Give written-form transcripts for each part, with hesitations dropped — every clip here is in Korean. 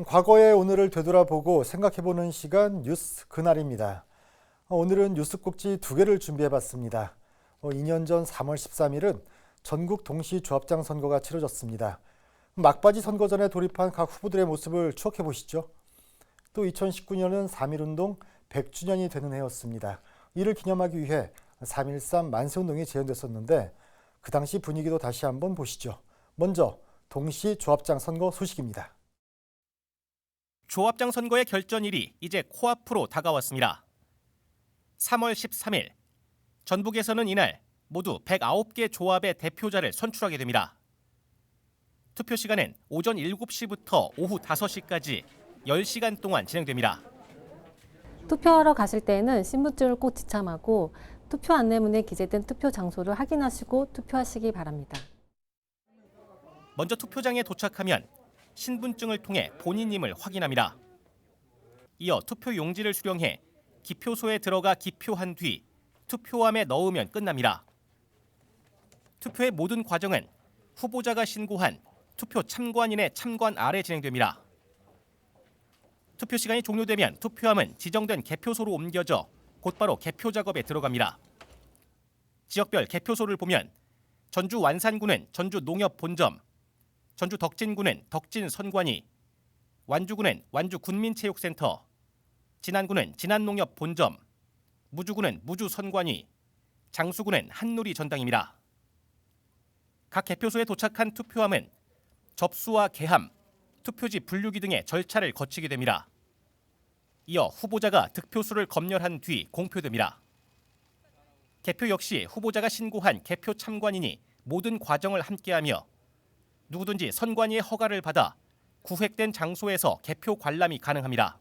과거의 오늘을 되돌아보고 생각해보는 시간 뉴스 그날입니다. 오늘은 뉴스 꼭지 두 개를 준비해봤습니다. 2년 전 3월 13일은 전국 동시 조합장 선거가 치러졌습니다. 막바지 선거전에 돌입한 각 후보들의 모습을 추억해보시죠. 또 2019년은 3.1운동 100주년이 되는 해였습니다. 이를 기념하기 위해 3.13 만세운동이 재현됐었는데 그 당시 분위기도 다시 한번 보시죠. 먼저 동시 조합장 선거 소식입니다. 조합장 선거의 결전일이 이제 코앞으로 다가왔습니다. 3월 13일, 전북에서는 이날 모두 109개 조합의 대표자를 선출하게 됩니다. 투표 시간은 오전 7시부터 오후 5시까지 10시간 동안 진행됩니다. 투표하러 가실 때에는 신분증을 꼭 지참하고 투표 안내문에 기재된 투표 장소를 확인하시고 투표하시기 바랍니다. 먼저 투표장에 도착하면 신분증을 통해 본인임을 확인합니다. 이어 투표 용지를 수령해 기표소에 들어가 기표한 뒤 투표함에 넣으면 끝납니다. 투표의 모든 과정은 후보자가 신고한 투표 참관인의 참관 아래 진행됩니다. 투표 시간이 종료되면 투표함은 지정된 개표소로 옮겨져 곧바로 개표 작업에 들어갑니다. 지역별 개표소를 보면 전주 완산구는 전주 농협본점, 전주 덕진구는 덕진 선관위, 완주구는 완주 군민체육센터, 진안구는 진안농협 본점, 무주구는 무주 선관위, 장수구는 한누리 전당입니다. 각 개표소에 도착한 투표함은 접수와 개함, 투표지 분류기 등의 절차를 거치게 됩니다. 이어 후보자가 득표수를 검열한 뒤 공표됩니다. 개표 역시 후보자가 신고한 개표 참관인이 모든 과정을 함께하며 누구든지 선관위의 허가를 받아 구획된 장소에서 개표 관람이 가능합니다.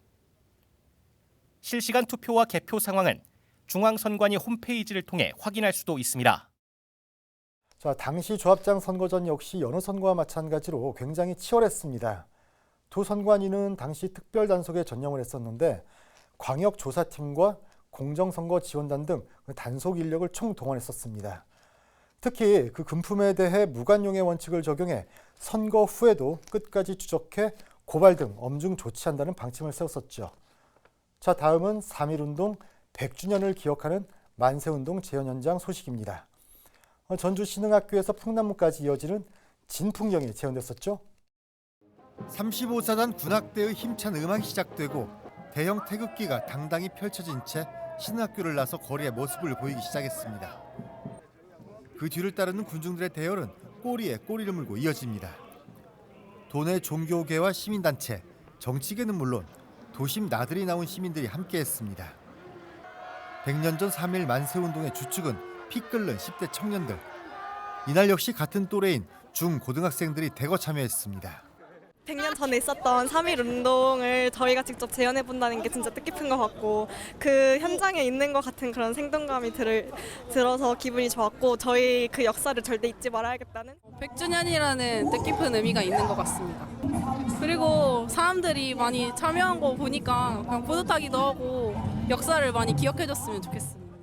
실시간 투표와 개표 상황은 중앙선관위 홈페이지를 통해 확인할 수도 있습니다. 자, 당시 조합장 선거전 역시 여느 선거와 마찬가지로 굉장히 치열했습니다. 두 선관위는 당시 특별단속에 전념을 했었는데 광역조사팀과 공정선거지원단 등 단속 인력을 총동원했었습니다. 특히 그 금품에 대해 무관용의 원칙을 적용해 선거 후에도 끝까지 추적해 고발 등 엄중 조치한다는 방침을 세웠었죠. 자, 다음은 3.1운동 100주년을 기억하는 만세운동 재현 현장 소식입니다. 전주 신흥학교에서 풍남문까지 이어지는 진풍경이 재현됐었죠. 35사단 군악대의 힘찬 음악이 시작되고 대형 태극기가 당당히 펼쳐진 채 신흥학교를 나서 거리에 모습을 보이기 시작했습니다. 그 뒤를 따르는 군중들의 대열은 꼬리에 꼬리를 물고 이어집니다. 도내 종교계와 시민단체, 정치계는 물론 도심 나들이 나온 시민들이 함께했습니다. 100년 전 3.1 만세운동의 주축은 피 끓는 10대 청년들. 이날 역시 같은 또래인 중, 고등학생들이 대거 참여했습니다. 100년 전에 있었던 3.1 운동을 저희가 직접 재현해 본다는 게 진짜 뜻깊은 것 같고 그 현장에 있는 것 같은 그런 생동감이 들어서 기분이 좋았고 저희 그 역사를 절대 잊지 말아야겠다는 100주년이라는 뜻깊은 의미가 있는 것 같습니다. 그리고 사람들이 많이 참여한 거 보니까 그냥 뿌듯하기도 하고 역사를 많이 기억해줬으면 좋겠습니다.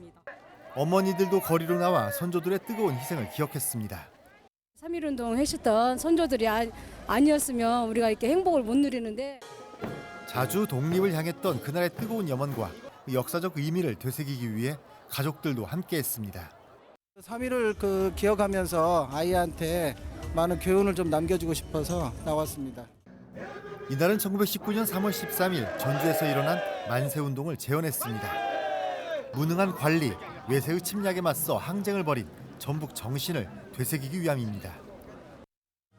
어머니들도 거리로 나와 선조들의 뜨거운 희생을 기억했습니다. 3.1운동 했었던 선조들이 아니었으면 우리가 이렇게 행복을 못 누리는데 자주 독립을 향했던 그날의 뜨거운 염원과 그 역사적 의미를 되새기기 위해 가족들도 함께했습니다. 3.1을 기억하면서 아이한테 많은 교훈을 좀 남겨주고 싶어서 나왔습니다. 이날은 1919년 3월 13일 전주에서 일어난 만세운동을 재현했습니다. 무능한 관리, 외세의 침략에 맞서 항쟁을 벌인 전북 정신을 되새기기 위함입니다.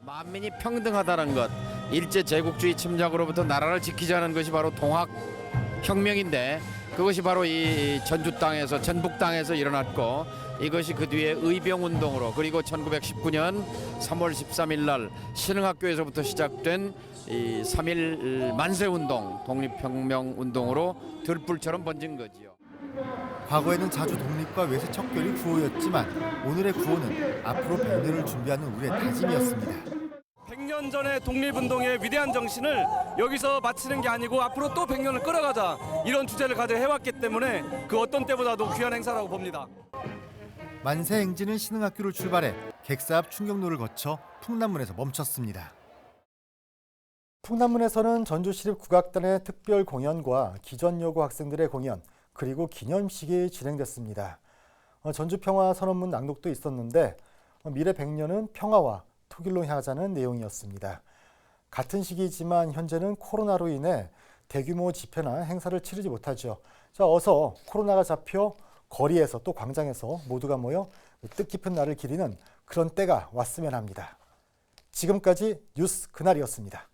만민이 평등하다는 것, 일제 제국주의 침략으로부터 나라를 지키자는 것이 바로 동학혁명인데 그것이 바로 이 전주 땅에서 전북 땅에서 일어났고 이것이 그 뒤에 의병운동으로 그리고 1919년 3월 13일 날 신흥학교에서부터 시작된 이 3.1 만세운동, 독립혁명운동으로 들불처럼 번진 거지요. 과거에는 자주 독립과 외세 척결이 구호였지만 오늘의 구호는 앞으로 100년을 준비하는 우리의 다짐이었습니다. 100년 전의 독립운동의 위대한 정신을 여기서 마치는 게 아니고 앞으로 또 100년을 끌어가자 이런 주제를 가져 해왔기 때문에 그 어떤 때보다도 귀한 행사라고 봅니다. 만세 행진은 신흥학교를 출발해 객사 앞 충격로를 거쳐 풍남문에서 멈췄습니다. 풍남문에서는 전주시립국악단의 특별 공연과 기전여고 학생들의 공연, 그리고 기념식이 진행됐습니다. 전주평화선언문 낭독도 있었는데 미래 100년은 평화와 통일로 향하자는 내용이었습니다. 같은 시기이지만 현재는 코로나로 인해 대규모 집회나 행사를 치르지 못하죠. 자, 어서 코로나가 잡혀 거리에서 또 광장에서 모두가 모여 뜻깊은 날을 기리는 그런 때가 왔으면 합니다. 지금까지 뉴스 그날이었습니다.